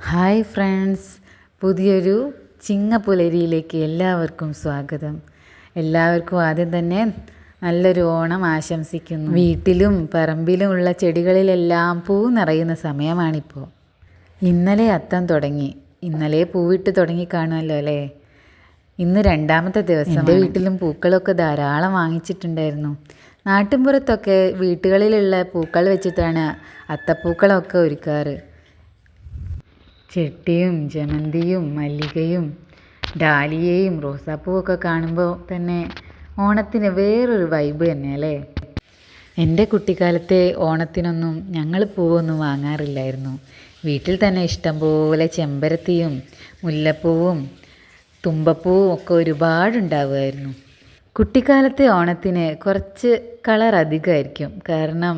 Hi friends, പുതിയൊരു ചിങ്ങപ്പുലരിയിലേക്ക് എല്ലാവർക്കും സ്വാഗതം. എല്ലാവർക്കും ആദ്യം തന്നെ നല്ലൊരു ഓണം ആശംസിക്കുന്നു. വീട്ടിലും പറമ്പിലുമുള്ള ചെടികളിലെല്ലാം പൂ നിറയുന്ന സമയമാണിപ്പോൾ. ഇന്നലെ അത്തം തുടങ്ങി, ഇന്നലെ പൂവിട്ട് തുടങ്ങി കാണുമല്ലോ അല്ലേ. ഇന്ന് രണ്ടാമത്തെ ദിവസം. എൻ്റെ വീട്ടിലും പൂക്കളൊക്കെ ധാരാളം വാങ്ങിച്ചിട്ടുണ്ടായിരുന്നു. നാട്ടിൻപുറത്തൊക്കെ വീട്ടുകളിലുള്ള പൂക്കൾ വെച്ചിട്ടാണ് അത്തപ്പൂക്കളമൊക്കെ ഒരുക്കാറ്. ചെട്ടിയും ജമന്തിയും മല്ലികയും ഡാലിയയും റോസാപ്പൂവൊക്കെ കാണുമ്പോൾ തന്നെ ഓണത്തിന് വേറൊരു വൈബ് തന്നെ അല്ലേ. എൻ്റെ കുട്ടിക്കാലത്തെ ഓണത്തിനൊന്നും ഞങ്ങൾ പൂവൊന്നും വാങ്ങാറില്ലായിരുന്നു. വീട്ടിൽ തന്നെ ഇഷ്ടംപോലെ ചെമ്പരത്തിയും മുല്ലപ്പൂവും തുമ്പപ്പൂവും ഒക്കെ ഒരുപാടുണ്ടാവുമായിരുന്നു. കുട്ടിക്കാലത്തെ ഓണത്തിന് കുറച്ച് കളർ അധികമായിരിക്കും. കാരണം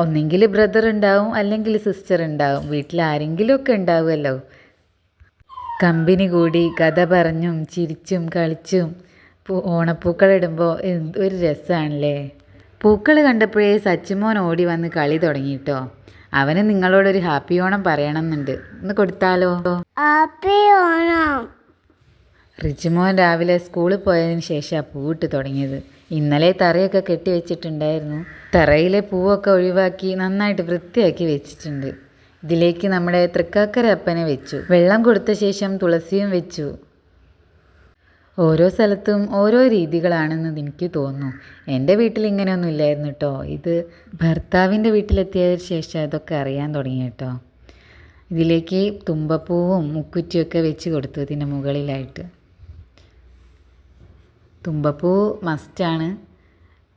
ഒന്നെങ്കിൽ ബ്രദർ ഉണ്ടാവും, അല്ലെങ്കിൽ സിസ്റ്റർ ഉണ്ടാവും, വീട്ടിൽ ആരെങ്കിലുമൊക്കെ ഉണ്ടാവുമല്ലോ. കമ്പനി കൂടി കഥ പറഞ്ഞും ചിരിച്ചും കളിച്ചും ഓണപ്പൂക്കളിടുമ്പോൾ എന്തൊരു രസമാണല്ലേ. പൂക്കൾ കണ്ടപ്പോഴേ സച്ചിമോൻ ഓടി വന്ന് കളി തുടങ്ങിയിട്ടോ. അവന് നിങ്ങളോടൊരു ഹാപ്പി ഓണം പറയണമെന്നുണ്ട്, ഒന്ന് കൊടുത്താലോ? ഹാപ്പി ഓണം. റിച്ചുമോൻ രാവിലെ സ്കൂളിൽ പോയതിന് ശേഷമാണ് പൂവിട്ട് തുടങ്ങിയത്. ഇന്നലെ തറയൊക്കെ കെട്ടി വെച്ചിട്ടുണ്ടായിരുന്നു. തറയിലെ പൂവൊക്കെ ഒഴിവാക്കി നന്നായിട്ട് വൃത്തിയാക്കി വെച്ചിട്ടുണ്ട്. ഇതിലേക്ക് നമ്മുടെ തൃക്കാക്കര അപ്പനെ വെച്ചു. വെള്ളം കൊടുത്ത ശേഷം തുളസിയും വെച്ചു. ഓരോ സ്ഥലത്തും ഓരോ രീതികളാണെന്ന് എനിക്ക് തോന്നുന്നു. എൻ്റെ വീട്ടിൽ ഇങ്ങനെയൊന്നും ഇല്ലായിരുന്നു കേട്ടോ. ഇത് ഭർത്താവിൻ്റെ വീട്ടിലെത്തിയതിന് ശേഷം ഇതൊക്കെ അറിയാൻ തുടങ്ങി കേട്ടോ. ഇതിലേക്ക് തുമ്പപ്പൂവും മുക്കുറ്റിയൊക്കെ വെച്ച് കൊടുത്തു ഇതിൻ്റെ മുകളിലായിട്ട്. തുമ്പപ്പൂ മസ്റ്റാണ്.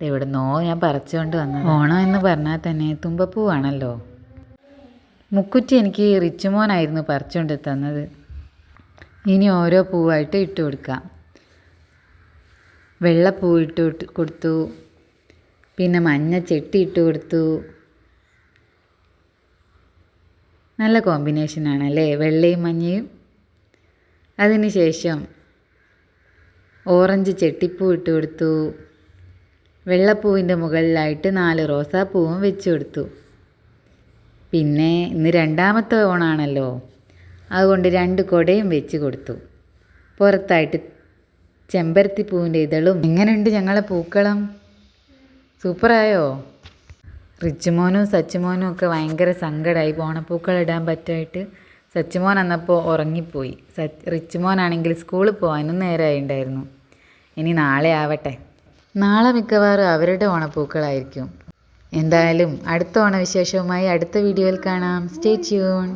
എവിടുന്നോ ഞാൻ പറിച്ചുകൊണ്ട് വന്നത്. ഓണം എന്ന് പറഞ്ഞാൽ തന്നെ തുമ്പപ്പൂവാണല്ലോ. മുക്കുറ്റി എനിക്ക് റിച്ചുമോനായിരുന്നു പറിച്ചുകൊണ്ട് തന്നത്. ഇനി ഓരോ പൂവായിട്ട് ഇട്ട് കൊടുക്കാം. വെള്ളപ്പൂ ഇട്ട് കൊടുത്തു, പിന്നെ മഞ്ഞ ചെട്ടി ഇട്ട് കൊടുത്തു. നല്ല കോമ്പിനേഷനാണല്ലേ വെള്ളയും മഞ്ഞയും. അതിന് ശേഷം ഓറഞ്ച് ചെട്ടിപ്പൂ ഇട്ട് കൊടുത്തു. വെള്ളപ്പൂവിൻ്റെ മുകളിലായിട്ട് 4 റോസാപ്പൂവും വെച്ച് കൊടുത്തു. പിന്നെ ഇന്ന് രണ്ടാമത്തെ ഓണാണല്ലോ, അതുകൊണ്ട് 2 കുടയും വെച്ച് കൊടുത്തു. പുറത്തായിട്ട് ചെമ്പരത്തിപ്പൂവിൻ്റെ ഇതളും. എങ്ങനെയുണ്ട് ഞങ്ങളെ പൂക്കളം? സൂപ്പറായോ? റിച്ചുമോനും സച്ചുമോനും ഒക്കെ ഭയങ്കര സങ്കടമായി ഓണപ്പൂക്കൾ ഇടാൻ പറ്റായിട്ട്. സച്ചുമോൻ അന്നപ്പോൾ ഉറങ്ങിപ്പോയി. റിച്ചുമോനാണെങ്കിൽ സ്കൂളിൽ പോകാനും നേരമായിട്ടുണ്ടായിരുന്നു. ഇനി നാളെ ആവട്ടെ. നാളെ മിക്കവാറും അവരുടെ ഓണപ്പൂക്കളായിരിക്കും. എന്തായാലും അടുത്ത ഓണവിശേഷവുമായി അടുത്ത വീഡിയോയിൽ കാണാം. Stay tune.